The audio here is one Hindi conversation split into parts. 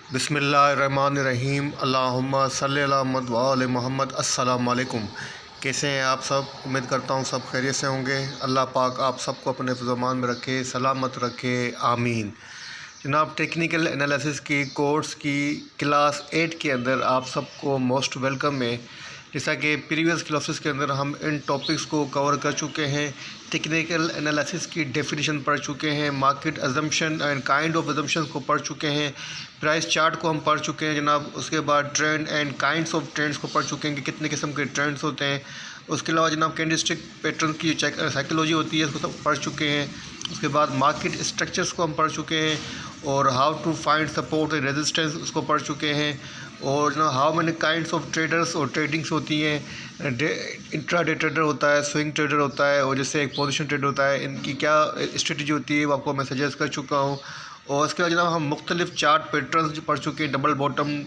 बिस्मिल्लाहिर्रहमानिर्रहीम अल्लाहुम्मा सल्लि अला मुहम्मद व आले मोहम्मद। अस्सलाम वालेकुम। कैसे हैं आप सब? उम्मीद करता हूँ सब खैरियत से होंगे। अल्लाह पाक आप सबको अपने फ़िज़-ओ-मान में रखे, सलामत रखे, आमीन। जनाब, टेक्निकल एनालिसिस की कोर्स की क्लास 8 के अंदर आप सबको मोस्ट वेलकम है। जैसा कि प्रीवियस क्लासेस के अंदर हम इन टॉपिक्स को कवर कर चुके हैं। टेक्निकल एनालिसिस की डेफिनेशन पढ़ चुके हैं, market assumption and kind of assumption को पढ़ चुके हैं, प्राइस चार्ट को हम पढ़ चुके हैं जनाब। उसके बाद trend and kinds of trends को पढ़ चुके हैं कि कितने किस्म के ट्रेंड्स होते हैं। उसके अलावा जनाब कैंडलस्टिक पैटर्न की साइकोलॉजी होती है, उसको सब पढ़ चुके हैं। उसके बाद मार्केट स्ट्रक्चर्स को हम पढ़ चुके हैं और how to find support and resistance उसको पढ़ चुके हैं। और ना how many kinds of traders और ट्रेडिंग्स होती हैं। इंट्राडे ट्रेडर होता है, स्विंग ट्रेडर होता है, और जैसे एक पोजीशन ट्रेडर होता है। इनकी क्या स्ट्रेटजी होती है वो आपको मैं सजेस्ट कर चुका हूँ। और उसके बाद जनाब हम मुख्तलिफ चार्ट पैटर्न्स जो पढ़ चुके हैं, double bottom,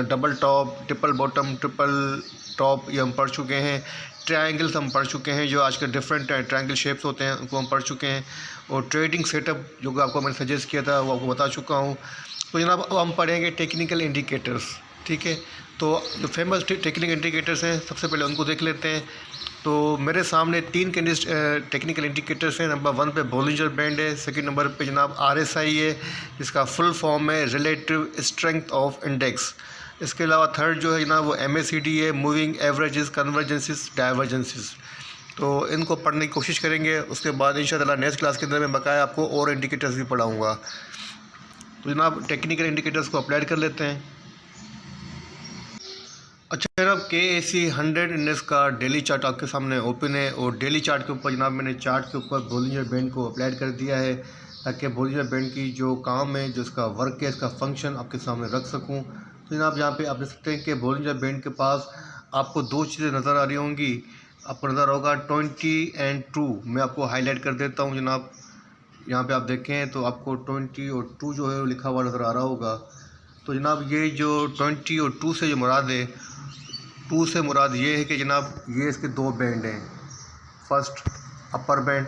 double top, triple bottom, triple top, ये हम पढ़ चुके हैं। ट्रायंगल्स हम पढ़ चुके हैं, जो आजकल डिफरेंट ट्रायंगल शेप्स होते हैं उनको हम पढ़ चुके हैं। और ट्रेडिंग सेटअप जो कि आपको मैंने सजेस्ट किया था वो आपको बता चुका हूँ। तो जनाब अब हम पढ़ेंगे टेक्निकल इंडिकेटर्स, ठीक है। तो जो फेमस टेक्निकल इंडिकेटर्स हैं सबसे पहले उनको देख लेते हैं। तो मेरे सामने तीन टेक्निकल इंडिकेटर्स हैं। नंबर 1 पे बॉलिंजर बैंड है, सेकंड नंबर पे जनाब RSI है, जिसका फुल फॉर्म है रिलेटिव स्ट्रेंथ ऑफ इंडेक्स। इसके अलावा थर्ड जो है जनाब वो MACD है, मूविंग एवरेजेस, कन्वर्जेंसिस, डाइवर्जेंसिस। तो इनको पढ़ने की कोशिश करेंगे। उसके बाद इंशाल्लाह नेक्स्ट क्लास के अंदर मैं बकाया आपको और इंडिकेटर्स भी पढ़ाऊँगा। तो जनाब टेक्निकल इंडिकेटर्स को अप्लाई कर लेते हैं। अच्छा जनाब, KAC 100 इंडेक्स का डेली चार्ट आपके सामने ओपन है, और डेली चार्ट के ऊपर जनाब मैंने चार्ट के ऊपर बॉलिंजर बैंड को अप्लाई कर दिया है, ताकि बॉलिंजर बैंड की जो काम है, जो इसका वर्क है, इसका फंक्शन आपके सामने रख सकूं। तो जनाब यहाँ पे आप देख सकते हैं कि बॉलिंजर बैंड के पास आपको दो चीज़ें नज़र आ रही होंगी। आपको नज़र होगा 20 एंड 2। मैं आपको हाईलाइट कर देता हूँ जनाब। यहाँ पे आप देखें तो आपको 20 और 2 जो है वो लिखा हुआ नज़र आ रहा होगा। तो जनाब ये जो 20 और 2 से जो मुराद है, 2 से मुराद ये है कि जनाब ये इसके दो बैंड हैं। फर्स्ट अपर बैंड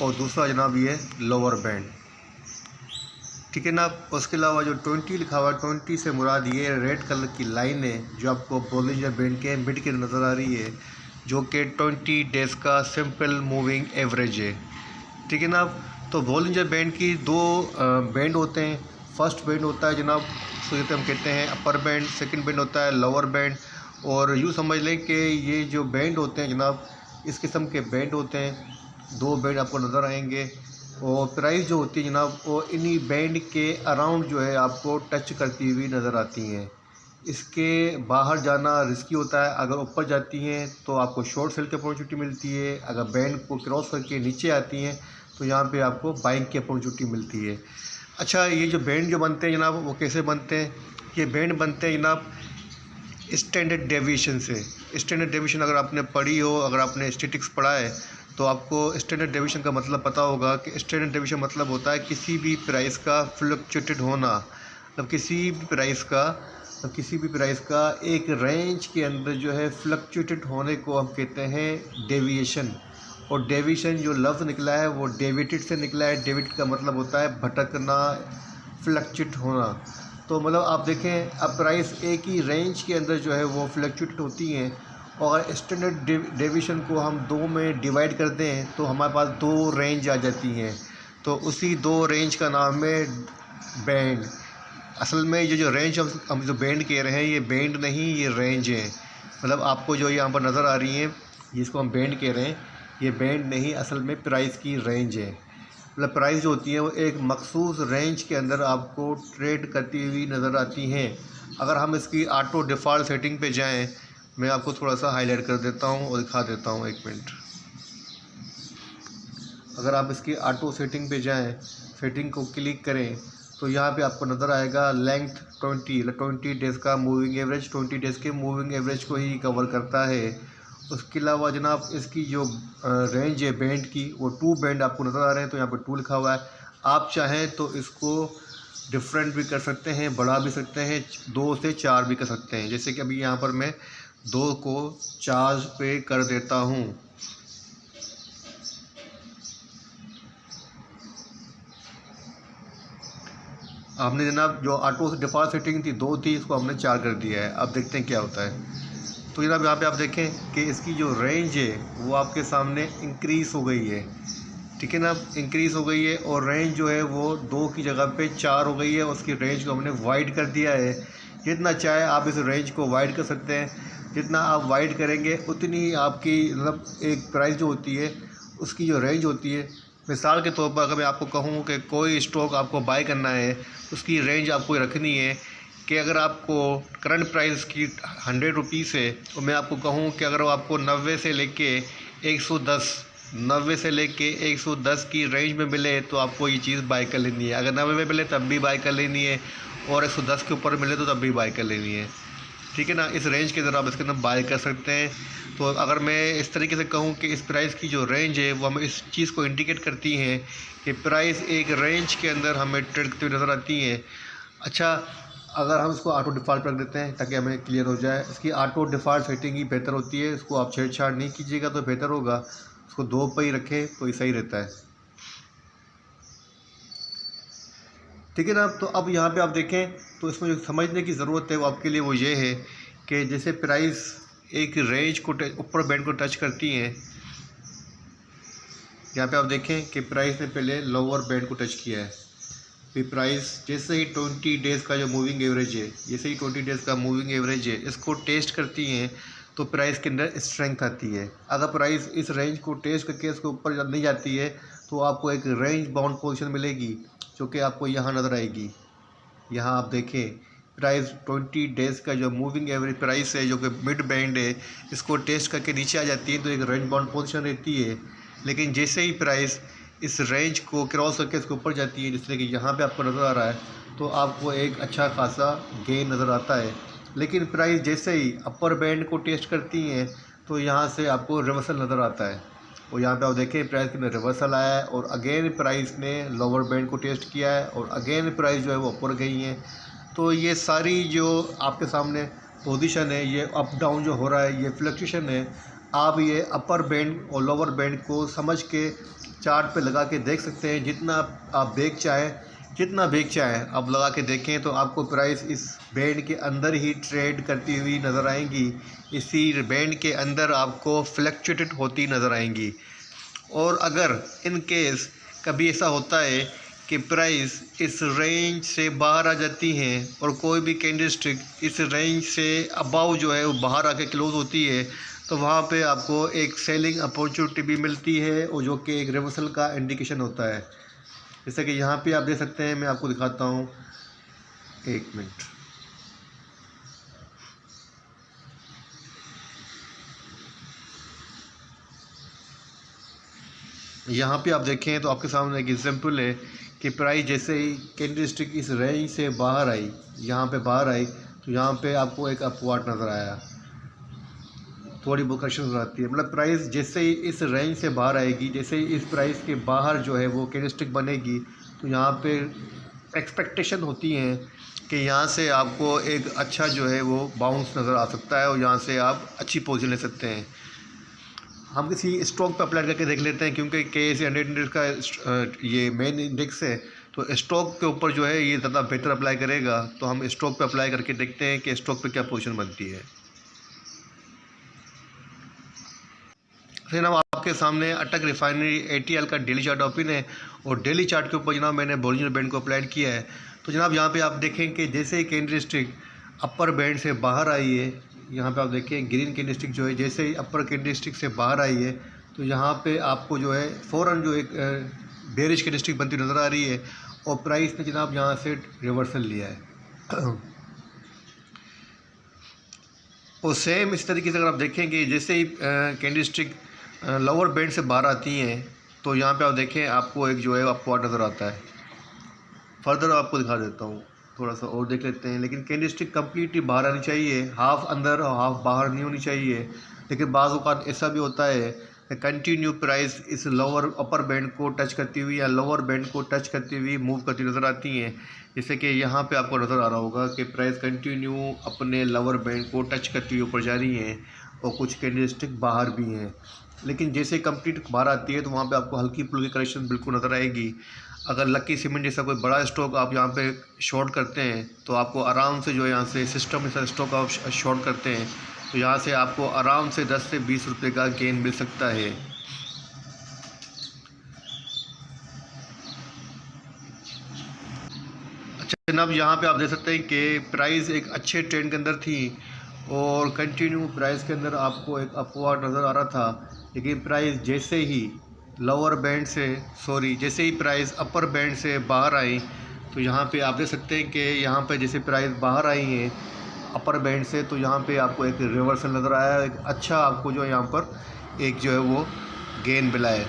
और दूसरा जनाब ये लोअर बैंड, ठीक है ना। उसके अलावा जो 20 लिखा हुआ है, 20 से मुराद ये रेड कलर की लाइन है जो आपको बॉलिंजर बैंड के मिड के नज़र आ रही है, जो कि 20 डेज़ का सिंपल मूविंग एवरेज है, ठीक है ना। तो बॉलिंजर बैंड की दो बैंड होते हैं। फर्स्ट बैंड होता है जनाब, तो हम कहते हैं अपर बैंड, सेकंड बैंड होता है लोअर बैंड। और यूँ समझ लें कि ये जो बैंड होते हैं जनाब, इस किस्म के बैंड होते हैं। दो बैंड आपको नज़र आएंगे, और प्राइस जो होती है जनाब वो इन्हीं बैंड के अराउंड जो है आपको टच करती हुई नज़र आती हैं। इसके बाहर जाना रिस्की होता है। अगर ऊपर जाती हैं तो आपको शॉर्ट सेल की अपॉर्चुनिटी मिलती है। अगर बैंड को क्रॉस करके नीचे आती हैं तो यहाँ पे आपको बाइंग की अपॉर्चुनिटी मिलती है। अच्छा, ये जो बैंड जो बनते हैं जनाब वो कैसे बनते हैं? ये बैंड बनते हैं जनाब स्टैंडर्ड डेविएशन से। स्टैंडर्ड डेविएशन अगर आपने पढ़ी हो, अगर आपने स्टैटिक्स पढ़ा है, तो आपको स्टैंडर्ड डेविएशन का मतलब पता होगा कि स्टैंडर्ड डेविएशन मतलब होता है किसी भी प्राइस का फ्लक्चुएटेड होना। मतलब किसी भी प्राइस का एक रेंज के अंदर जो है फ्लक्चुएटेड होने को हम कहते हैं डेविएशन। और डेविएशन जो लफ्ज़ निकला है वो डेविएटेड से निकला है। डेविएटेड का मतलब होता है भटकना, फ्लक्चुएट होना। तो मतलब आप देखें, अब प्राइस एक ही रेंज के अंदर जो है वो फ्लक्चुएट होती हैं, और स्टैंडर्ड डेविएशन को हम दो में डिवाइड कर दें तो हमारे पास दो रेंज आ जाती हैं। तो उसी दो रेंज का नाम है बैंड। असल में ये जो रेंज हम जो बैंड कह रहे हैं, ये बैंड नहीं, ये रेंज है। मतलब आपको जो यहाँ पर नज़र आ रही है जिसको हम बैंड कह रहे हैं, ये बैंड नहीं, असल में प्राइस की रेंज है। मतलब प्राइस जो होती है वो एक मखसूस रेंज के अंदर आपको ट्रेड करती हुई नज़र आती हैं। अगर हम इसकी ऑटो डिफ़ॉल्ट सेटिंग पे जाएं, मैं आपको थोड़ा सा हाईलाइट कर देता हूं और दिखा देता हूं, एक मिनट। अगर आप इसकी ऑटो सेटिंग पे जाएं, सेटिंग को क्लिक करें, तो यहाँ पे आपको नज़र आएगा लेंथ 20 डेज़ का मूविंग एवरेज। 20 डेज़ के मूविंग एवरेज को ही कवर करता है। उसके अलावा जनाब इसकी जो रेंज है बैंड की, वो 2 बैंड आपको नज़र आ रहे हैं, तो यहाँ पर 2 लिखा हुआ है। आप चाहें तो इसको डिफरेंट भी कर सकते हैं, बढ़ा भी सकते हैं, 2 से 4 भी कर सकते हैं। जैसे कि अभी यहाँ पर मैं 2 को 4 पे कर देता हूँ। हमने जनाब जो ऑटो डिफ़ॉल्ट सेटिंग थी 2 थी, इसको हमने 4 कर दिया है। अब देखते हैं क्या होता है। तो जनाब यहाँ पे आप देखें कि इसकी जो रेंज है वो आपके सामने इंक्रीज़ हो गई है, ठीक है ना, इंक्रीज़ हो गई है। और रेंज जो है वो 2 की जगह पे 4 हो गई है। उसकी रेंज को हमने वाइड कर दिया है। जितना चाहे आप इस रेंज को वाइड कर सकते हैं। जितना आप वाइड करेंगे उतनी आपकी मतलब एक प्राइस जो होती है उसकी जो रेंज होती है। मिसाल के तौर पर अगर मैं आपको कहूँ कि कोई स्टॉक आपको बाय करना है, उसकी रेंज आपको रखनी है कि अगर आपको करंट प्राइस की 100 रुपीज़ है और मैं आपको कहूँ कि अगर वो आपको 90 से लेके 110 90 से लेके 110 की रेंज में मिले तो आपको ये चीज़ बाय कर लेनी है। अगर 90 में मिले तब भी बाय कर लेनी है और 110 के ऊपर मिले तो तब भी बाय कर लेनी है, ठीक है ना। इस रेंज के अंदर आप इसके अंदर बाय कर सकते हैं। तो अगर मैं इस तरीके से कहूँ कि इस प्राइस की जो रेंज है वो हमें इस चीज़ को इंडिकेट करती है कि प्राइस एक रेंज के अंदर हमें ट्रेड करती हुई नज़र आती है। अच्छा, अगर हम इसको ऑटो डिफ़ॉल्ट रख देते हैं ताकि हमें क्लियर हो जाए। इसकी ऑटो डिफ़ॉल्ट सेटिंग ही बेहतर होती है, इसको आप छेड़छाड़ नहीं कीजिएगा तो बेहतर होगा। इसको 2 पे ही रखें तो ये सही रहता है, ठीक है ना। तो अब यहाँ पे आप देखें तो इसमें जो समझने की ज़रूरत है वो आपके लिए वो ये है कि जैसे प्राइस एक रेंज को ऊपर बैंड को टच करती हैं। यहाँ पे आप देखें कि प्राइस ने पहले लोअर बैंड को टच किया है। फिर प्राइस जैसे ही 20 डेज़ का जो मूविंग एवरेज है, जैसे ही 20 डेज़ का मूविंग एवरेज है इसको टेस्ट करती हैं तो प्राइस के अंदर स्ट्रेंथ आती है। अगर प्राइस इस रेंज को टेस्ट करके इसके ऊपर नहीं जाती है तो आपको एक रेंज बाउंड पोजीशन मिलेगी जो कि आपको यहाँ नज़र आएगी। यहाँ आप देखें प्राइस 20 डेज़ का जो मूविंग एवरेज प्राइस है जो कि मिड बैंड है, इसको टेस्ट करके नीचे आ जाती है तो एक रेंज बाउंड पोजीशन रहती है। लेकिन जैसे ही प्राइस इस रेंज को क्रॉस करके इसके ऊपर जाती है, जिस तरह कि यहाँ पे आपको नज़र आ रहा है, तो आपको एक अच्छा खासा गेन नज़र आता है। लेकिन प्राइस जैसे ही अपर बैंड को टेस्ट करती हैं तो यहाँ से आपको रिवर्सल नज़र आता है। और यहाँ पे आप देखें प्राइस के अंदर रिवर्सल आया है और अगेन प्राइस ने लोअर बैंड को टेस्ट किया है और अगेन प्राइस जो है वो ऊपर गई है। तो ये सारी जो आपके सामने पोजीशन है, ये अप डाउन जो हो रहा है, ये फ्लक्चुएशन है। आप ये अपर बैंड और लोअर बैंड को समझ के चार्ट पे लगा के देख सकते हैं। जितना आप जितना बेच चाहें आप लगा के देखें तो आपको प्राइस इस बैंड के अंदर ही ट्रेड करती हुई नज़र आएंगी। इसी बैंड के अंदर आपको फ्लक्चुएटेड होती नज़र आएंगी। और अगर इन केस कभी ऐसा होता है कि प्राइस इस रेंज से बाहर आ जाती हैं और कोई भी कैंडलस्टिक इस रेंज से अबाव जो है वो बाहर आके क्लोज़ होती है तो वहाँ पे आपको एक सेलिंग अपॉर्चुनिटी भी मिलती है और जो कि एक रिवर्सल का इंडिकेशन होता है। जैसे कि यहाँ पे आप देख सकते हैं, मैं आपको दिखाता हूँ, 1 मिनट। यहाँ पे आप देखें तो आपके सामने एक एग्जांपल है कि प्राइस जैसे ही कैंडलस्टिक इस रेंज से बाहर आई, यहाँ पे बाहर आई, तो यहाँ पे आपको एक अपवार्ड नज़र आया, थोड़ी बहुत करेक्शन नज़र आती है। मतलब प्राइस जैसे ही इस रेंज से बाहर आएगी, जैसे ही इस प्राइस के बाहर जो है वो कैंडलस्टिक बनेगी तो यहाँ पे एक्सपेक्टेशन होती हैं कि यहाँ से आपको एक अच्छा जो है वो बाउंस नज़र आ सकता है और यहाँ से आप अच्छी पोजीशन ले सकते हैं। हम किसी स्टॉक पर अप्लाई करके देख लेते हैं क्योंकि KSE 100 इंडेक्स का ये मेन इंडेक्स है तो स्टॉक के ऊपर जो है ये ज़्यादा बेहतर अप्लाई करेगा। तो हम स्टॉक पे अप्लाई करके देखते हैं कि स्टॉक पे क्या पोजीशन बनती है। जनाब आपके सामने अटक रिफाइनरी ATL का डेली चार्ट ओपन है और डेली चार्ट के ऊपर जनाब मैंने बोलिंजर बैंड को अप्लाई किया है। तो जनाब यहाँ पे आप देखें कि जैसे ही कैंडलस्टिक अपर बैंड से बाहर आई है, यहाँ पे आप देखें ग्रीन कैंडलस्टिक जो है जैसे ही अपर कैंडलस्टिक से बाहर आई है तो यहाँ पे आपको जो है फ़ौरन जो एक बेरिश कैंडलस्टिक बनती नज़र आ रही है और प्राइस ने जनाब यहाँ से रिवर्सल लिया है। और सेम इस तरीके से अगर आप देखेंगे जैसे ही कैंडलस्टिक लोअर बैंड से बाहर आती हैं तो यहाँ पे आप देखें आपको एक जो है आपको नज़र आता है। फर्दर आपको दिखा देता हूँ, थोड़ा सा और देख लेते हैं। लेकिन कैंडलस्टिक कम्प्लीटली बाहर आनी चाहिए, हाफ अंदर और हाफ बाहर नहीं होनी चाहिए। लेकिन बाज़ औक़ात ऐसा भी होता है कि कंटिन्यू प्राइस इस लोअर अपर बैंड को टच करती हुई या लोअर बैंड को टच करती हुई मूव करती नज़र आती हैं। जैसे कि यहाँ पे आपको नज़र आ रहा होगा कि प्राइस कंटिन्यू अपने लोअर बैंड को टच करती हुई ऊपर जा रही हैं और कुछ कैंडलस्टिक बाहर भी हैं। लेकिन जैसे कंप्लीट बाहर आती है तो वहाँ पे आपको हल्की फुल्की करेक्शन बिल्कुल नज़र आएगी। अगर लकी सीमेंट जैसा कोई बड़ा स्टॉक आप यहाँ पे शॉर्ट करते हैं तो आपको आराम से जो है यहाँ से सिस्टम जैसा स्टॉक आप शॉर्ट करते हैं तो यहाँ से आपको आराम से 10 से 20 रुपये का गेन मिल सकता है। अच्छा जनाब, यहाँ पे आप देख सकते हैं कि प्राइस एक अच्छे ट्रेंड के अंदर थी और कंटिन्यू प्राइस के अंदर आपको एक अपवार्ड नज़र आ रहा था, लेकिन प्राइस जैसे ही जैसे ही प्राइस अपर बैंड से बाहर आई तो यहाँ पे आप देख सकते हैं कि यहाँ पे जैसे प्राइस बाहर आई है अपर बैंड से तो यहाँ पे आपको एक रिवर्सल नज़र आया, एक अच्छा आपको जो यहाँ पर एक जो है वो गेन मिला है।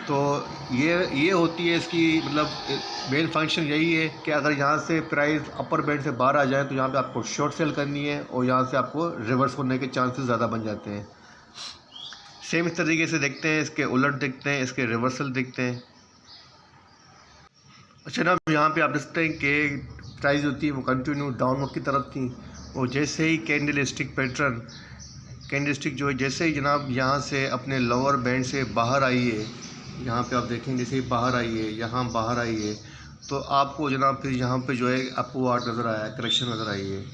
तो ये होती है इसकी मतलब मेन फंक्शन यही है कि अगर यहाँ से प्राइस अपर बैंड से बाहर आ जाए तो यहाँ पे आपको शॉर्ट सेल करनी है और यहाँ से आपको रिवर्स होने के चांसेस ज़्यादा बन जाते हैं। सेम इस तरीके से देखते हैं, इसके उलट देखते हैं, इसके रिवर्सल देखते हैं। अच्छा ना, यहाँ पे आप देख सकते हैं कि प्राइस होती है वो कंटिन्यू डाउनवर्ड की तरफ थी और जैसे ही कैंडल स्टिक जो है जैसे ही जनाब यहाँ से अपने लोअर बैंड से बाहर आई है, यहाँ पे आप देखें जैसे ही बाहर आई है, यहाँ बाहर आई है तो आपको जनाब फिर यहाँ पे जो है अपवार्ड नज़र आया, करेक्शन नज़र आई है।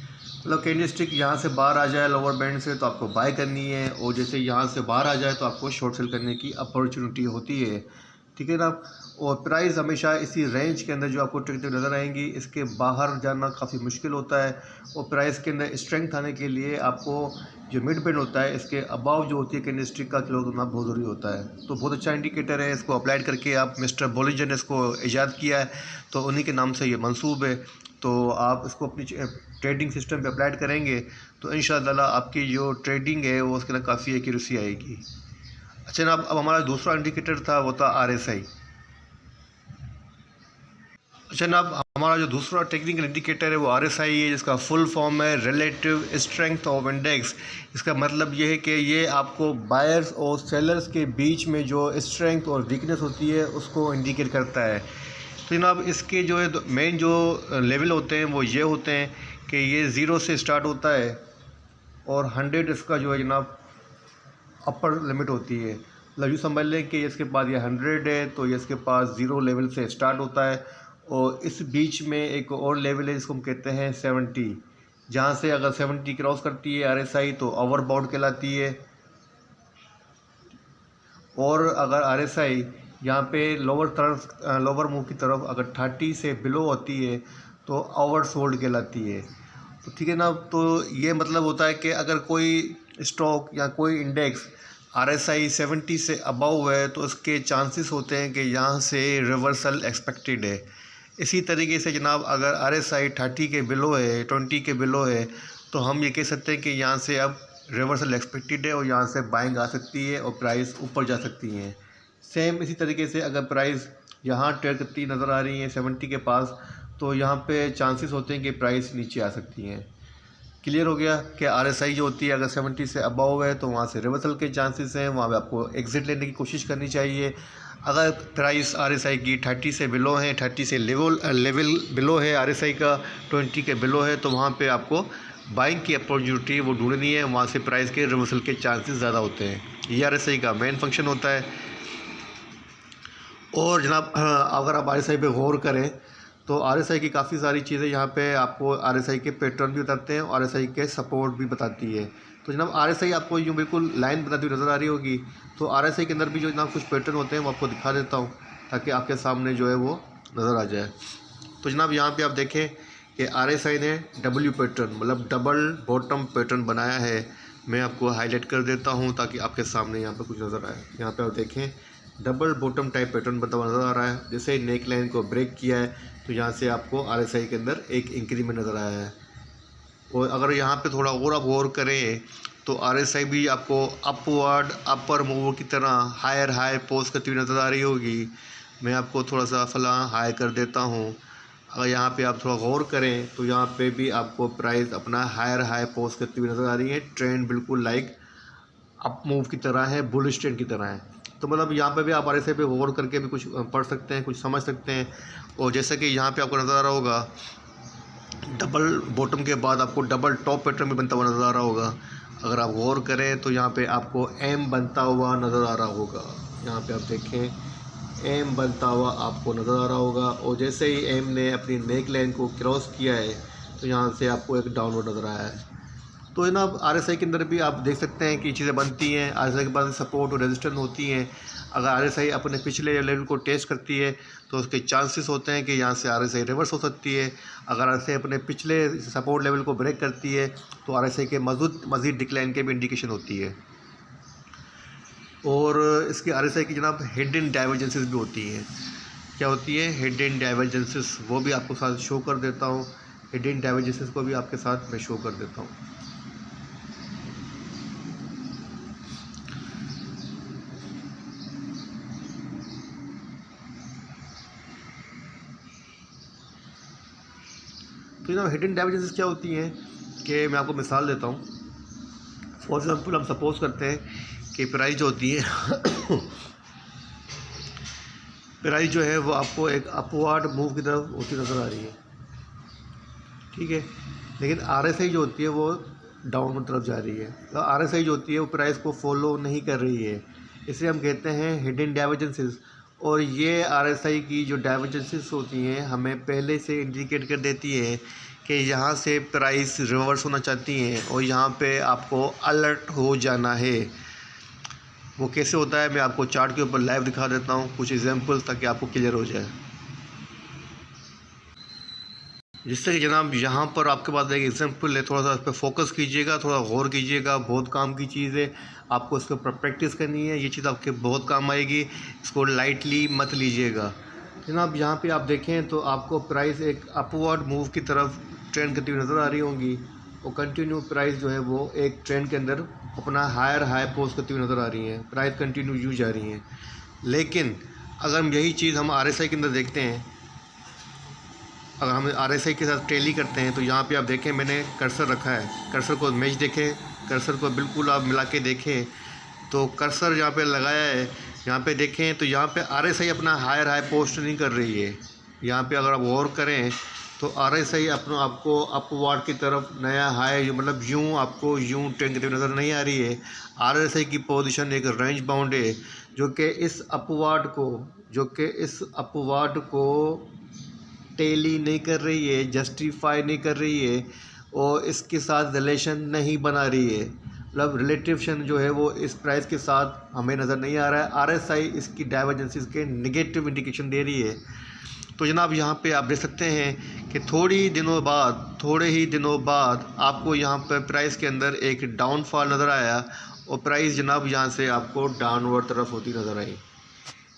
मतलब कैंडल स्टिक यहाँ से बाहर आ जाए लोअर बैंड से तो आपको बाय करनी है और जैसे यहाँ से बाहर आ जाए तो आपको शॉर्ट सेल करने की अपॉर्चुनिटी होती है, ठीक है ना। और प्राइस हमेशा इसी रेंज के अंदर जो आपको टिकते नज़र आएंगी, इसके बाहर जाना काफ़ी मुश्किल होता है और प्राइस के अंदर स्ट्रेंथ आने के लिए आपको जो मिड बैंड होता है इसके अबाव जो होती है कैंडल स्टिक का क्लोज होना बहुत ज़रूरी होता है। तो बहुत अच्छा इंडिकेटर है, इसको अप्लाइड करके आप मिस्टर बोलिंजर ने इसको ईजाद किया है तो उन्हीं के नाम से ये मंसूब है। तो आप इसको अपनी ट्रेडिंग सिस्टम पे अप्लाइड करेंगे तो इंशाअल्लाह आपकी जो ट्रेडिंग है वो उसके अंदर काफ़ी एक्यूरेसी आएगी। अच्छा ना, अब हमारा दूसरा इंडिकेटर था वो था RSI। अच्छा ना, अब हमारा जो दूसरा टेक्निकल इंडिकेटर है वो RSI है, जिसका फुल फॉर्म है रिलेटिव स्ट्रेंथ ऑफ इंडेक्स। इसका मतलब ये है कि ये आपको बायर्स और सेलर्स के बीच में जो स्ट्रेंथ और वीकनेस होती है उसको इंडिकेट करता है। तो जनाब इसके जो है मेन जो लेवल होते हैं वो ये होते हैं कि ये 0 से स्टार्ट होता है और 100 इसका जो है जनाब अपर लिमिट होती है। मतलब यूँ समझ लें कि इसके पास ये 100 है तो ये इसके पास 0 लेवल से स्टार्ट होता है और इस बीच में एक और लेवल है जिसको हम कहते हैं 70, जहाँ से अगर 70 क्रॉस करती है RSI तो ओवरबॉट कहलाती है और अगर RSI यहाँ पे लोअर मूव की तरफ अगर 30 से बिलो होती है तो ओवरसोल्ड कहलाती है। तो ठीक है ना, तो ये मतलब होता है कि अगर कोई स्टॉक या कोई इंडेक्स RSI 70 से अबव है तो उसके चांसेस होते हैं कि यहाँ से रिवर्सल एक्सपेक्टेड है। इसी तरीके से जनाब अगर RSI 30 के बिलो है, 20 के बिलो है तो हम ये कह सकते हैं कि यहाँ से अब रिवर्सल एक्सपेक्टेड है और यहाँ से बाइंग आ सकती है और प्राइस ऊपर जा सकती है। सेम इसी तरीके से अगर प्राइस यहाँ ट्रेड करती नज़र आ रही है 70 के पास तो यहाँ पे चांसेस होते हैं कि प्राइस नीचे आ सकती हैं। क्लियर हो गया कि RSI जो होती है अगर 70 से अबव है तो वहाँ से रिवर्सल के चांसेस हैं, वहाँ पे आपको एग्ज़िट लेने की कोशिश करनी चाहिए। अगर प्राइस RSI की 30 से बिलो है, 30 से लेवल बिलो है RSI का, 20 के बिलो है तो वहाँ पे आपको बाइंग की अपॉर्चुनिटी वो ढूंढनी है, वहाँ से प्राइस के रिवर्सल के चांसेस ज़्यादा होते हैं। ये RSI का मेन फंक्शन होता है। और जनाब अगर आप RSI पे गौर करें तो RSI की काफ़ी सारी चीज़ें यहाँ पे आपको RSI के पैटर्न भी बताते हैं और RSI के सपोर्ट भी बताती है। तो जनाब RSI आपको यूँ बिल्कुल लाइन बनाती हुई नज़र आ रही होगी, तो RSI के अंदर भी जो जनाब कुछ पैटर्न होते हैं वो आपको दिखा देता हूँ ताकि आपके सामने जो है वो नज़र आ जाए। तो जनाब यहाँ पे आप देखें कि RSI ने W पैटर्न मतलब डबल बॉटम पैटर्न बनाया है। मैं आपको हाईलाइट कर देता हूँ ताकि आपके सामने यहाँ पर कुछ नज़र आए। यहाँ पर आप देखें डबल बॉटम टाइप पैटर्न बनता हुआ नज़र आ रहा है। जैसे ही नेक लाइन को ब्रेक किया है तो यहाँ से आपको RSI के अंदर एक इंक्रीमेंट नज़र आया है। और अगर यहाँ पे थोड़ा और आप गौर करें तो RSI भी आपको अपवर्ड अपर मूव की तरह हायर हाई पोस्ट करती हुई नज़र आ रही होगी। मैं आपको थोड़ा सा फला हाई कर देता हूँ। अगर यहाँ पे आप थोड़ा गौर करें तो यहाँ पे भी आपको प्राइस अपना हायर हाई पोस्ट करती हुई नज़र आ रही है। ट्रेंड बिल्कुल लाइक अप मूव की तरह है, बुलिश ट्रेंड की तरह है। तो मतलब यहाँ पे भी आप RSI पे गौर करके भी कुछ पढ़ सकते हैं, कुछ समझ सकते हैं। और जैसे कि यहाँ पे आपको नज़र आ रहा होगा डबल बॉटम के बाद आपको डबल टॉप पैटर्न भी बनता हुआ नज़र आ रहा होगा। अगर आप गौर करें तो यहाँ पे आपको M बनता हुआ नज़र आ रहा होगा। यहाँ पे आप देखें एम बनता हुआ आपको नज़र आ रहा होगा। और जैसे ही एम ने अपनी नेक लाइन को क्रॉस किया है तो यहाँ से आपको एक डाउनवर्ड नज़र आया है। तो जनाब RSI के अंदर भी आप देख सकते हैं कि चीज़ें बनती हैं। RSI के बाद सपोर्ट और रेजिस्टेंस होती हैं। अगर RSI अपने पिछले लेवल को टेस्ट करती है तो उसके चांसेस होते हैं कि यहाँ से RSI रिवर्स हो सकती है। अगर RSI अपने पिछले सपोर्ट लेवल को ब्रेक करती है तो RSI के मज़ीद डिक्लाइन के भी इंडिकेशन होती है। और इसकी RSI की जनाब हिडन डाइवर्जेंसेस भी होती हैं। क्या होती है हिडन डाइवर्जेंसेस, वो भी आपको साथ शो कर देता हूँ। हिडन डाइवर्जेंसेस को भी आपके साथ मैं शो कर देता हूँ। तो जनाब हिडन डाइवर्जेंसेस क्या होती हैं कि मैं आपको मिसाल देता हूँ। फॉर एग्जांपल हम सपोज करते हैं कि प्राइस जो होती है प्राइस जो है वो आपको एक अपवर्ड मूव की तरफ होती नज़र आ रही है, ठीक है। लेकिन RSI जो होती है वो डाउन तरफ जा रही है। तो RSI जो होती है वो प्राइस को फॉलो नहीं कर रही है, इसे हम कहते हैं हिडन डाइवर्जेंसेस। और ये RSI की जो डाइवर्जेंसेस होती हैं हमें पहले से इंडिकेट कर देती है कि यहाँ से प्राइस रिवर्स होना चाहती हैं और यहाँ पे आपको अलर्ट हो जाना है। वो कैसे होता है मैं आपको चार्ट के ऊपर लाइव दिखा देता हूँ कुछ एग्जांपल, ताकि आपको क्लियर हो जाए। जिससे कि जनाब यहाँ पर आपके पास एक एग्जांपल है, थोड़ा सा इस पर फोकस कीजिएगा, थोड़ा गौर कीजिएगा। बहुत काम की चीज़ है, आपको इसके ऊपर प्रैक्टिस करनी है। ये चीज़ आपके बहुत काम आएगी, इसको लाइटली मत लीजिएगा। जनाब यहाँ पे आप देखें तो आपको प्राइस एक अपवर्ड मूव की तरफ ट्रेंड करती हुई नज़र आ रही होंगी और कंटिन्यू प्राइस जो है वो एक ट्रेंड के अंदर अपना हायर हाई पोस्ट करती हुई नज़र आ रही है। प्राइस कंटिन्यू यूँ जा रही है। लेकिन अगर हम यही चीज़ हम RSI के अंदर देखते हैं, अगर हम RSI के साथ टैली करते हैं तो यहाँ पे आप देखें मैंने कर्सर रखा है। कर्सर को मैच देखें, कर्सर को बिल्कुल आप मिला के देखें तो कर्सर यहाँ पे लगाया है, यहाँ पे देखें तो यहाँ पे RSI अपना हायर हाई पोस्ट नहीं कर रही है। यहाँ पे अगर आप गौर करें तो RSI अपना आपको अपवर्ड की तरफ नया हाई मतलब यूँ आपको यूँ ट्रेंड करते हुए नज़र नहीं आ रही है। RSI की पोजीशन एक रेंज बाउंड है जो कि इस अपवर्ड को टेली नहीं कर रही है, जस्टिफाई नहीं कर रही है और इसके साथ रिलेशन नहीं बना रही है। मतलब रिलेटिवेशन जो है वो इस प्राइस के साथ हमें नज़र नहीं आ रहा है। RSI इसकी डाइवर्जेंसेस के नेगेटिव इंडिकेशन दे रही है। तो जनाब यहाँ पे आप देख सकते हैं कि थोड़े ही दिनों बाद आपको यहाँ पर प्राइस के अंदर एक डाउनफॉल नज़र आया और प्राइस जनाब यहाँ से आपको डाउनवर्ड तरफ होती नज़र आई।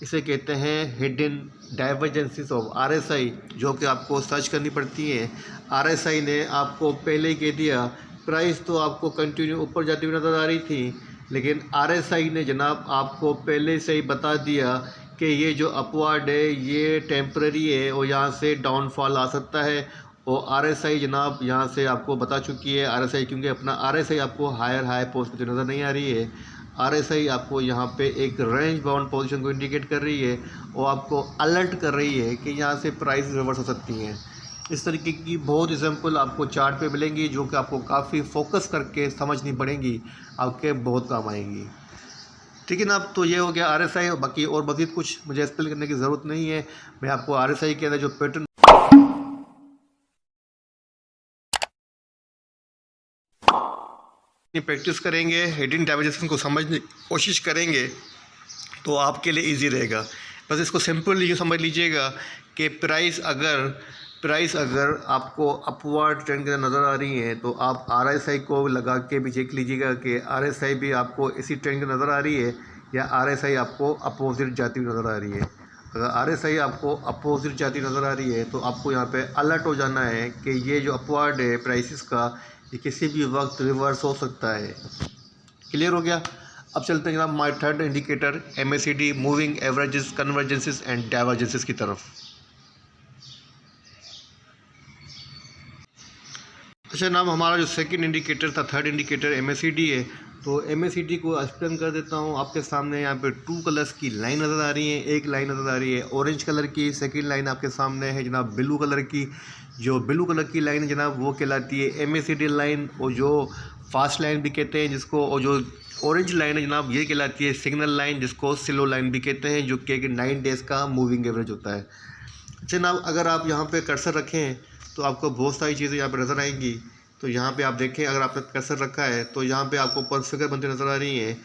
इसे कहते हैं हिडन डाइवर्जेंसेस ऑफ RSI, जो कि आपको सर्च करनी पड़ती है। RSI ने आपको पहले ही कह दिया, प्राइस तो आपको कंटिन्यू ऊपर जाती हुई नज़र आ रही थी, लेकिन RSI ने जनाब आपको पहले से ही बता दिया कि ये जो अपवर्ड है ये टेम्पररी है और यहाँ से डाउनफॉल आ सकता है। और RSI जनाब यहाँ से आपको बता चुकी है। RSI क्योंकि अपना RSI आपको हायर हाई पोस्ट जो नज़र नहीं आ रही है, RSI आपको यहाँ पे एक रेंज बाउंड पोजीशन को इंडिकेट कर रही है और आपको अलर्ट कर रही है कि यहाँ से प्राइस रिवर्स हो सकती हैं। इस तरीके की बहुत एग्जांपल आपको चार्ट पे मिलेंगी जो कि आपको काफ़ी फोकस करके समझनी पड़ेंगी, आपके बहुत काम आएंगी। ठीक है ना। अब तो ये हो गया RSI, और बाकी और मज़ीद कुछ मुझे एक्सप्लेन करने की ज़रूरत नहीं है। मैं आपको RSI के अंदर जो पैटर्न प्रैक्टिस करेंगे, हिडन डाइवर्जेंसेस को समझने की कोशिश करेंगे तो आपके लिए इजी रहेगा। बस इसको सिंपल ये समझ लीजिएगा कि प्राइस अगर आपको अपवर्ड ट्रेंड के अंदर नज़र आ रही है तो आप RSI को लगा के भी चेक लीजिएगा कि RSI भी आपको इसी ट्रेंड के नज़र आ रही है या RSI आपको अपोजिट जाती हुई नज़र आ रही है। अगर RSI आपको अपोजिट जाती नज़र आ रही है तो आपको यहाँ पे अलर्ट हो जाना है कि ये जो अपवर्ड है प्राइसेस का, ये किसी भी वक्त रिवर्स हो सकता है। क्लियर हो गया। अब चलते हैं जनाब my third indicator MACD, moving averages, convergences and divergences की तरफ। अच्छा जनाब, हमारा जो सेकंड इंडिकेटर था, थर्ड इंडिकेटर MACD है। तो MACD को एक्सप्लेन कर देता हूँ आपके सामने। यहाँ पे 2 कलर्स की लाइन नज़र आ रही है। एक लाइन नज़र आ रही है ऑरेंज कलर की, सेकंड लाइन आपके सामने है जनाब ब्लू कलर की। जो ब्लू कलर की लाइन है जनाब वो कहलाती है MACD लाइन, और जो फास्ट लाइन भी कहते हैं जिसको, और जो ऑरेंज लाइन है जनाब ये कहलाती है सिग्नल लाइन, जिसको स्लो लाइन भी कहते हैं, जो कि 9 डेज़ का मूविंग एवरेज होता है। जनाब अगर आप यहाँ पे कर्सर रखें तो आपको बहुत सारी चीज़ें यहाँ पे नज़र आएंगी। तो यहाँ पे आप देखें, अगर आपने कर्सर रखा है तो यहाँ पे आपको ऊपर फिगर बनती नज़र आ रही है,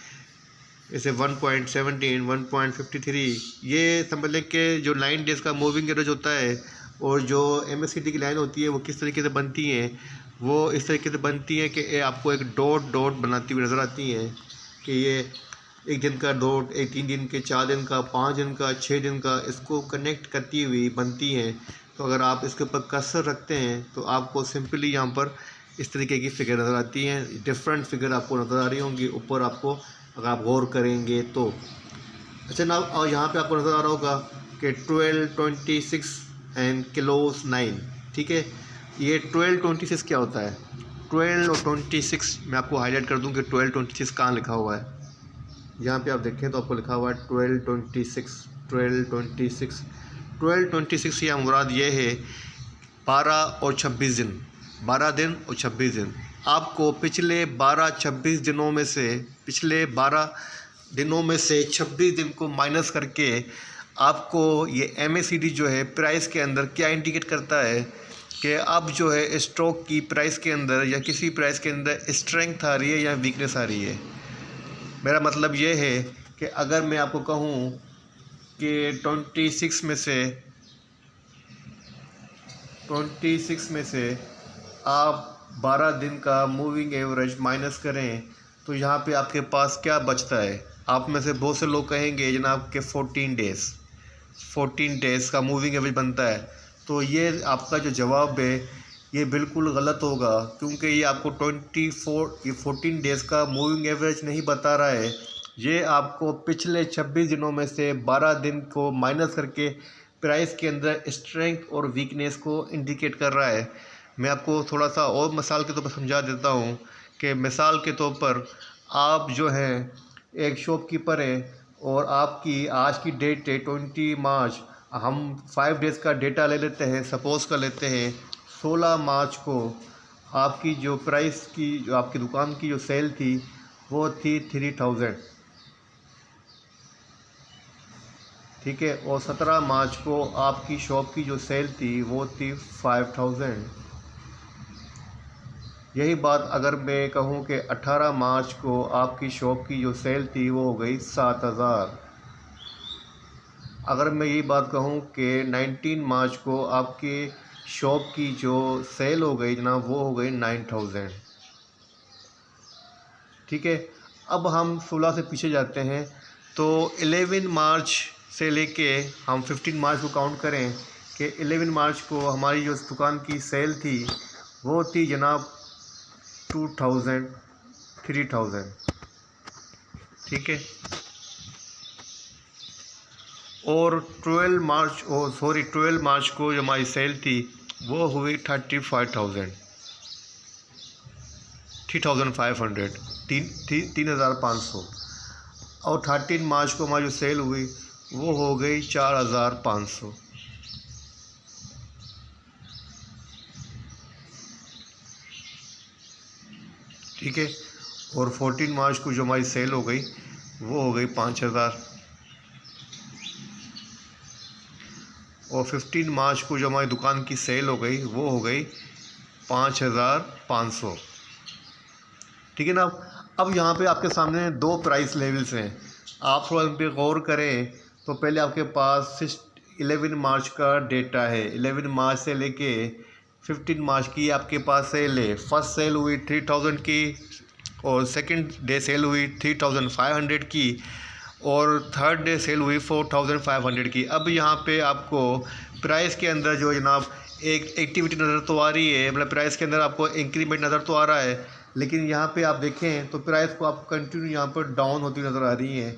जैसे 1.17, 1.53। ये समझ लें कि जो 9 डेज़ का मूविंग एवरेज होता है, और जो MACD की लाइन होती है वो किस तरीके से बनती हैं, वो इस तरीके से बनती है कि ये आपको एक डॉट डॉट बनाती हुई नज़र आती हैं, कि ये एक दिन का डॉट, एक 3 दिन के, 4 दिन का, 5 दिन का, 6 दिन का, इसको कनेक्ट करती हुई बनती हैं। तो अगर आप इसके ऊपर कर्सर रखते हैं तो आपको सिंपली यहाँ पर इस तरीके की फिगर नज़र आती हैं, डिफरेंट फिगर आपको नज़र आ रही होंगी ऊपर आपको, अगर आप गौर करेंगे तो। अच्छा ना, और यहाँ पे आपको नज़र आ रहा होगा कि 12, 26 एंड किलोस 9, ठीक है। ये 12, 26 क्या होता है? 12 और 26 मैं आपको हाईलाइट कर दूँ कि 12, 26 कहाँ लिखा हुआ है। यहाँ पे आप देखें तो आपको लिखा हुआ है 12, 26, 12, 26। 12, 26 या मुराद ये है 12 और 26 दिन, 12 दिन और 26 दिन। आपको पिछले 12-26 दिनों में से, पिछले 12 दिनों में से 26 दिन को माइनस करके आपको ये MACD जो है प्राइस के अंदर क्या इंडिकेट करता है कि अब जो है स्टॉक की प्राइस के अंदर या किसी प्राइस के अंदर स्ट्रेंथ आ रही है या वीकनेस आ रही है। मेरा मतलब ये है कि अगर मैं आपको कहूँ कि 26 में से आप 12 दिन का मूविंग एवरेज माइनस करें तो यहाँ पे आपके पास क्या बचता है? आप में से बहुत से लोग कहेंगे जनाब के 14 डेज़ का मूविंग एवरेज बनता है। तो ये आपका जो जवाब है ये बिल्कुल गलत होगा, क्योंकि ये आपको 14 डेज़ का मूविंग एवरेज नहीं बता रहा है। ये आपको पिछले 26 दिनों में से 12 दिन को माइनस करके प्राइस के अंदर स्ट्रेंथ और वीकनेस को इंडिकेट कर रहा है। मैं आपको थोड़ा सा और मिसाल के तौर पर समझा देता हूँ कि मिसाल के तौर पर आप जो हैं एक शॉपकीपर हैं और आपकी आज की डेट है 20 मार्च। हम 5 डेज़ का डेटा ले लेते हैं, सपोज़ कर लेते हैं 16 मार्च को आपकी जो प्राइस की, जो आपकी दुकान की जो सेल थी वो थी 3000, ठीक है। और 17 मार्च को आपकी शॉप की जो सेल थी वो थी 5000। यही बात अगर मैं कहूँ कि 18 मार्च को आपकी शॉप की जो सेल थी वो हो गई 7000। अगर मैं यही बात कहूँ कि 19 मार्च को आपके शॉप की जो सेल हो गई जनाब वो हो गई 9000, ठीक है। अब हम 16 से पीछे जाते हैं तो 11 मार्च से लेके हम 15 मार्च को काउंट करें कि 11 मार्च को हमारी जो दुकान की सेल थी वो थी जनाब 2000, 3000, ठीक है। और 12 मार्च को जो हमारी सेल थी वो हुई 35,000, 3,500, 3,500। और 13 मार्च को हमारी जो सेल हुई वो हो गई 4,500, ठीक है। और 14 मार्च को जो हमारी सेल हो गई वो हो गई 5,000। और 15 मार्च को जो हमारी दुकान की सेल हो गई वो हो गई 5,500, ठीक है ना। अब यहाँ पे आपके सामने 2 प्राइस लेवल्स हैं, आप थोड़ा इन पर गौर करें। तो पहले आपके पास 11 मार्च का डेटा है, 11 मार्च से लेके 15 मार्च की आपके पास सेल है। फर्स्ट सेल हुई 3000 की, और सेकंड डे सेल हुई 3500 की, और थर्ड डे सेल हुई 4500 की। अब यहाँ पे आपको प्राइस के अंदर जो जनाब एक एक्टिविटी नज़र तो आ रही है, मतलब प्राइस के अंदर आपको इंक्रीमेंट नज़र तो आ रहा है, लेकिन यहाँ पे आप देखें तो प्राइस को आप कंटिन्यू यहाँ पर डाउन होती नज़र आ रही है।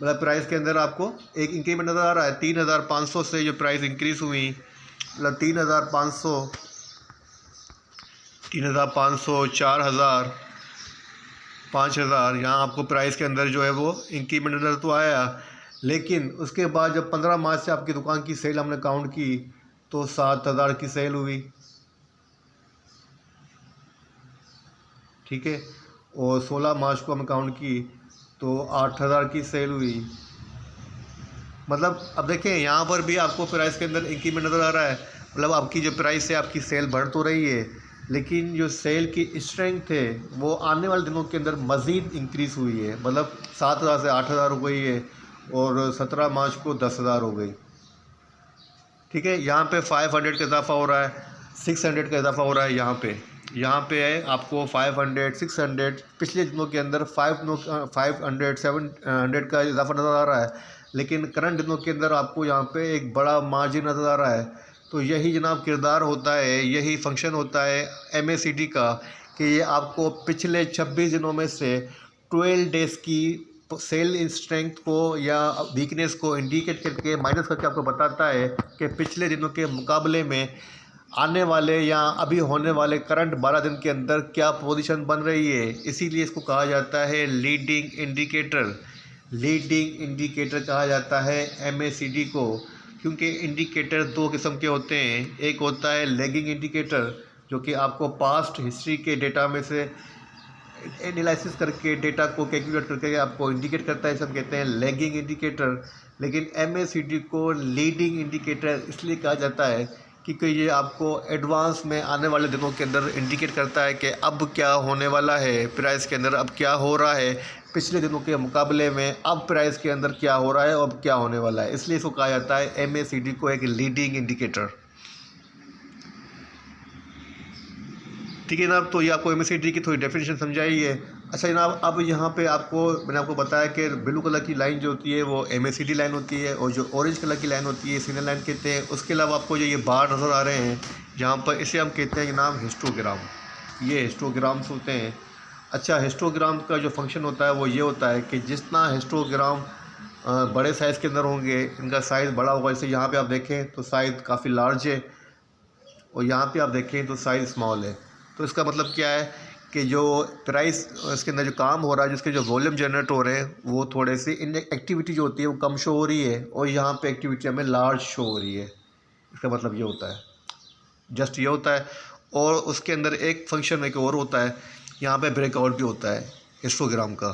मतलब प्राइस के अंदर आपको एक इंक्रीमेंट नज़र आ रहा है, 3500 से जो प्राइस इंक्रीज़ हुई, मतलब 3500, 4,000, 5,000, यहाँ आपको प्राइस के अंदर जो है वो इंक्रीमेंट नज़र तो आया। लेकिन उसके बाद जब 15 मार्च से आपकी दुकान की सेल हमने काउंट की तो 7,000 की सेल हुई, ठीक है। और 16 मार्च को हम काउंट की तो 8000 की सेल हुई। मतलब अब देखें यहाँ पर भी आपको प्राइस के अंदर इंक्रीमेंट नज़र आ रहा है। मतलब आपकी जो प्राइस है आपकी सेल बढ़ तो रही है, लेकिन जो सेल की स्ट्रेंथ है वो आने वाले दिनों के अंदर मज़ीद इंक्रीज़ हुई है। मतलब 7000 से 8000 हो गई है और 17 मार्च को 10,000 हो गई। ठीक है, यहाँ पे 500 का इजाफा हो रहा है, 600 का इजाफा हो रहा है। यहाँ पे है आपको 500 600 पिछले दिनों के अंदर 500 700 का इजाफा नज़र आ रहा है, लेकिन करंट दिनों के अंदर आपको यहाँ पे एक बड़ा मार्जिन नज़र आ रहा है। तो यही जनाब किरदार होता है, यही फंक्शन होता है MACD का कि ये आपको पिछले 26 दिनों में से 12 डेज़ की सेल स्ट्रेंथ को या वीकनेस को इंडिकेट करके माइनस करके आपको बताता है कि पिछले दिनों के मुकाबले में आने वाले या अभी होने वाले करंट 12 दिन के अंदर क्या पोजीशन बन रही है। इसीलिए इसको कहा जाता है लीडिंग इंडिकेटर। लीडिंग इंडिकेटर कहा जाता है MACD को, क्योंकि इंडिकेटर दो किस्म के होते हैं। एक होता है लैगिंग इंडिकेटर, जो कि आपको पास्ट हिस्ट्री के डेटा में से एनालिसिस करके डेटा को कैलकुलेट करके आपको इंडिकेट करता है, इसे हम कहते हैं लैगिंग इंडिकेटर। लेकिन MACD को लीडिंग इंडिकेटर इसलिए कहा जाता है क्योंकि ये आपको एडवांस में आने वाले दिनों के अंदर इंडिकेट करता है कि अब क्या होने वाला है प्राइस के अंदर, अब क्या हो रहा है पिछले दिनों के मुकाबले में, अब प्राइस के अंदर क्या हो रहा है और अब क्या होने वाला है। इसलिए इसको कहा जाता है MACD को एक लीडिंग इंडिकेटर। ठीक है जनाब, तो ये आपको MACD की थोड़ी डेफिनेशन समझाई है। अच्छा जनाब, अब यहाँ पे मैंने आपको बताया कि ब्लू कलर की लाइन जो होती है वो MACD लाइन होती है, और जो ऑरेंज कलर की लाइन होती है सिग्नल लाइन कहते हैं। उसके अलावा आपको जो ये बार नज़र आ रहे हैं जहाँ पर, इसे हम कहते हैं जनाब हिस्टोग्राम। ये हिस्टोग्राम्स होते हैं। अच्छा, हिस्टोग्राम का जो फंक्शन होता है वो ये होता है कि जितना हिस्टोग्राम बड़े साइज़ के अंदर होंगे, इनका साइज़ बड़ा होगा। जैसे यहाँ पर आप देखें तो साइज़ काफ़ी लार्ज है, और यहाँ पे आप देखें तो साइज़ स्मॉल है। तो इसका मतलब क्या है कि जो प्राइस इसके अंदर जो काम हो रहा है, जिसके जो वॉल्यूम जनरेट हो रहे हैं, वो थोड़े से इन एक्टिविटी जो होती है वो कम शो हो रही है, और यहाँ पे एक्टिविटी हमें लार्ज शो हो रही है। इसका मतलब ये होता है, जस्ट ये होता है। और उसके अंदर एक फंक्शन एक और होता है, यहाँ पे ब्रेकआउट भी होता है हिस्टोग्राम का।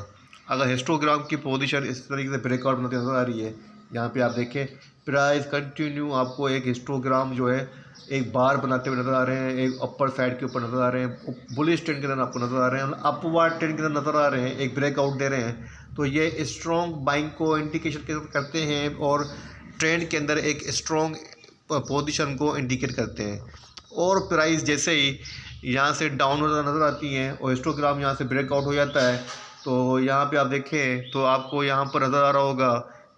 अगर हिस्टोग्राम की पोजीशन इस तरीके से ब्रेकआउट बनती नज़र आ रही है, यहाँ पे आप देखें प्राइस कंटिन्यू आपको एक हिस्टोग्राम जो है एक बार बनाते हुए नज़र आ रहे हैं, एक अपर साइड के ऊपर नज़र आ रहे हैं, बुलिश ट्रेंड के अंदर आपको नज़र आ रहे हैं, अपवर्ड ट्रेंड के अंदर नज़र आ रहे हैं, एक ब्रेकआउट दे रहे हैं। तो ये स्ट्रॉन्ग बाइंग को इंडिकेशन करते हैं, और ट्रेंड के अंदर एक स्ट्रॉन्ग पोजीशन को इंडिकेट करते हैं। और प्राइस जैसे ही यहाँ से डाउन नज़र आती हैं और हिस्टोग्राम यहाँ से ब्रेकआउट हो जाता है, तो यहाँ पे आप देखें तो आपको यहाँ पर नज़र आ रहा होगा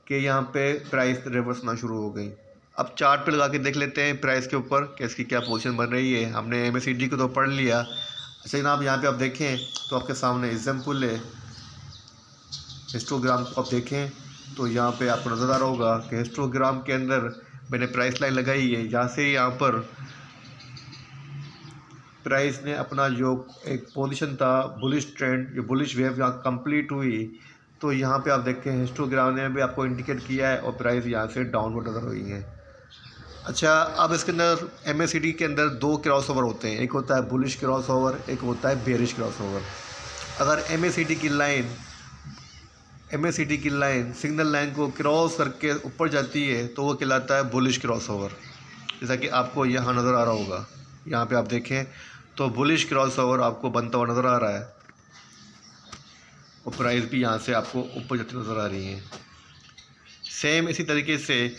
कि यहाँ पे प्राइस रिवर्स होना शुरू हो गई। अब चार्ट पे लगा के देख लेते हैं प्राइस के ऊपर कि इसकी क्या पोजीशन बन रही है। हमने MACD को तो पढ़ लिया। अच्छा जनाब, यहाँ पे आप देखें तो आपके सामने एग्जाम्पल है, हिस्टोग्राम को आप देखें तो यहाँ पे आपको नज़र आ रहा होगा कि हिस्टोग्राम के अंदर मैंने प्राइस लाइन लगाई है। यहाँ से यहाँ पर प्राइस ने अपना जो एक पोजीशन था बुलिश ट्रेंड, जो बुलिश वेव यहाँ कंप्लीट हुई, तो यहाँ पे आप देखें हिस्टोग्राम ने भी आपको इंडिकेट किया है और प्राइस यहाँ से डाउनवर्ड नज़र हुई है। अच्छा, अब इसके अंदर MACD के अंदर दो क्रॉसओवर होते हैं, एक होता है बुलिश क्रॉसओवर, एक होता है बेरिश क्रॉसओवर। अगर MACD की लाइन सिग्नल लाइन को क्रॉस करके ऊपर जाती है तो वो कहलाता है बुलिश क्रॉसओवर, जैसा कि आपको यहाँ नज़र आ रहा होगा। यहाँ पे आप देखें तो बुलिश क्रॉसओवर आपको बनता हुआ नज़र आ रहा है, और प्राइस भी यहाँ से आपको ऊपर जाती नज़र आ रही है। सेम इसी तरीके से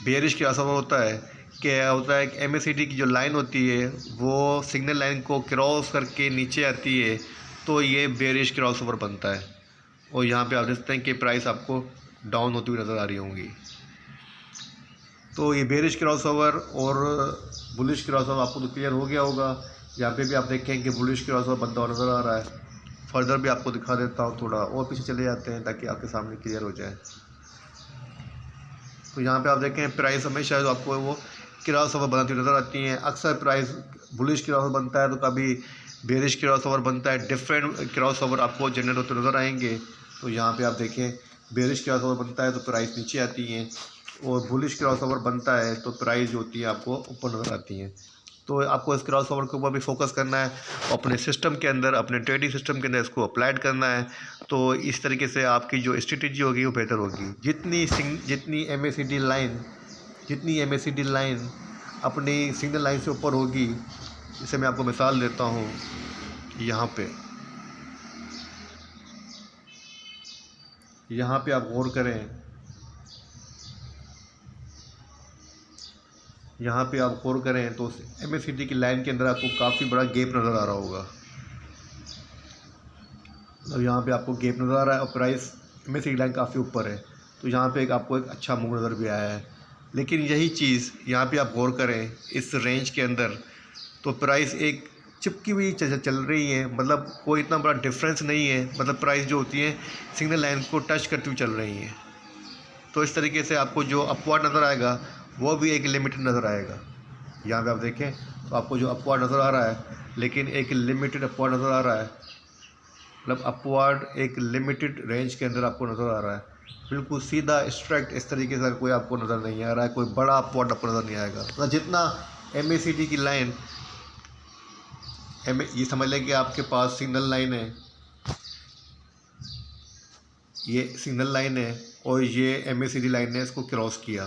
बेरिश क्रॉसओवर होता है। क्या होता है कि MACD की जो लाइन होती है वो सिग्नल लाइन को क्रॉस करके नीचे आती है, तो ये बेरिश क्रॉसओवर बनता है। और यहाँ पे आप देख सकते हैं कि प्राइस आपको डाउन होती हुई नज़र आ रही होंगी। तो ये बेरिश क्रॉसओवर और बुलिश क्रॉसओवर आपको तो क्लियर हो गया होगा। यहाँ पे भी आप देखें कि बुलिश क्रॉसओवर बनता हुआ नज़र आ रहा है। फर्दर भी आपको दिखा देता हूँ, थोड़ा और पीछे चले जाते हैं ताकि आपके सामने क्लियर हो जाए। तो यहाँ पे आप देखें प्राइस हमेशा जो आपको वो क्रॉसओवर बनाती हुई नज़र आती हैं। अक्सर प्राइस बुलिश क्रॉसओवर बनता है तो कभी बेरिश क्रॉसओवर बनता है, डिफरेंट क्रॉसओवर आपको जनरेट होते नज़र आएंगे। तो यहाँ पे आप देखें बेरिश क्रॉसओवर बनता है तो प्राइस नीचे आती हैं, और बुलिश क्रॉसओवर बनता है तो प्राइस जो होती है आपको ऊपर नज़र आती हैं। तो आपको इस क्रॉस ओवर के ऊपर भी फोकस करना है और अपने सिस्टम के अंदर, अपने ट्रेडिंग सिस्टम के अंदर इसको अप्लाइड करना है। तो इस तरीके से आपकी जो स्ट्रेटजी होगी वो बेहतर होगी। जितनी MACD लाइन अपनी सिग्नल लाइन से ऊपर होगी, जैसे मैं आपको मिसाल देता हूँ, यहाँ पे आप गौर करें, यहाँ पे आप गौर करें तो MACD की लाइन के अंदर आपको काफ़ी बड़ा गैप नज़र आ रहा होगा। मतलब यहाँ पे आपको गैप नज़र आ रहा है और प्राइस MACD लाइन काफ़ी ऊपर है, तो यहाँ पे आपको एक अच्छा मूव नज़र भी आया है। लेकिन यही चीज़ यहाँ पे आप गौर करें, इस रेंज के अंदर तो प्राइस एक चिपकी हुई चल रही है, मतलब कोई इतना बड़ा डिफरेंस नहीं है। मतलब प्राइस जो होती है सिग्नल लाइन को टच करती हुई चल रही है। तो इस तरीके से आपको जो अपवर्ड नज़र आएगा वो भी एक लिमिटेड नज़र आएगा। यहाँ पे आप देखें तो आपको जो अपवर्ड नज़र आ रहा है, लेकिन एक लिमिटेड अपवर्ड नज़र आ रहा है। मतलब अपवर्ड एक लिमिटेड रेंज के अंदर आपको नज़र आ रहा है, बिल्कुल सीधा स्ट्रेक्ट इस तरीके से कोई आपको नज़र नहीं आ रहा है, कोई बड़ा अपवर्ड आपको नज़र नहीं आएगा। तो जितना MACD की लाइन, ये समझ लें कि आपके पास सिग्नल लाइन है, ये सिग्नल लाइन है और ये MACD लाइन ने इसको क्रॉस किया।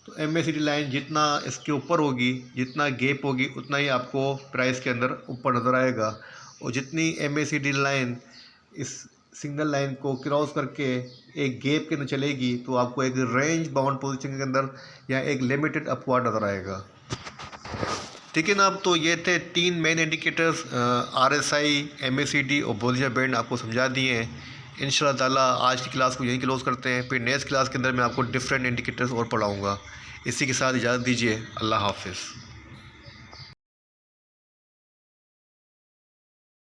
तो MACD लाइन जितना इसके ऊपर होगी, जितना गैप होगी, उतना ही आपको प्राइस के अंदर ऊपर नज़र आएगा। और जितनी MACD लाइन इस सिग्नल लाइन को क्रॉस करके एक गैप के अंदर चलेगी, तो आपको एक रेंज बाउंड पोजीशन के अंदर या एक लिमिटेड अपवर्ड नज़र आएगा। ठीक है ना। अब तो ये थे 3 मेन इंडिकेटर्स, RSI, MACD और बोलिंजर बैंड आपको समझा दिए हैं। इंशाल्लाह ताला आज की क्लास को यहीं क्लोज़ करते हैं। फिर नेक्स्ट क्लास के अंदर मैं आपको डिफरेंट इंडिकेटर्स और पढ़ाऊँगा। इसी के साथ इजाज़त दीजिए। अल्लाह हाफ़िज़।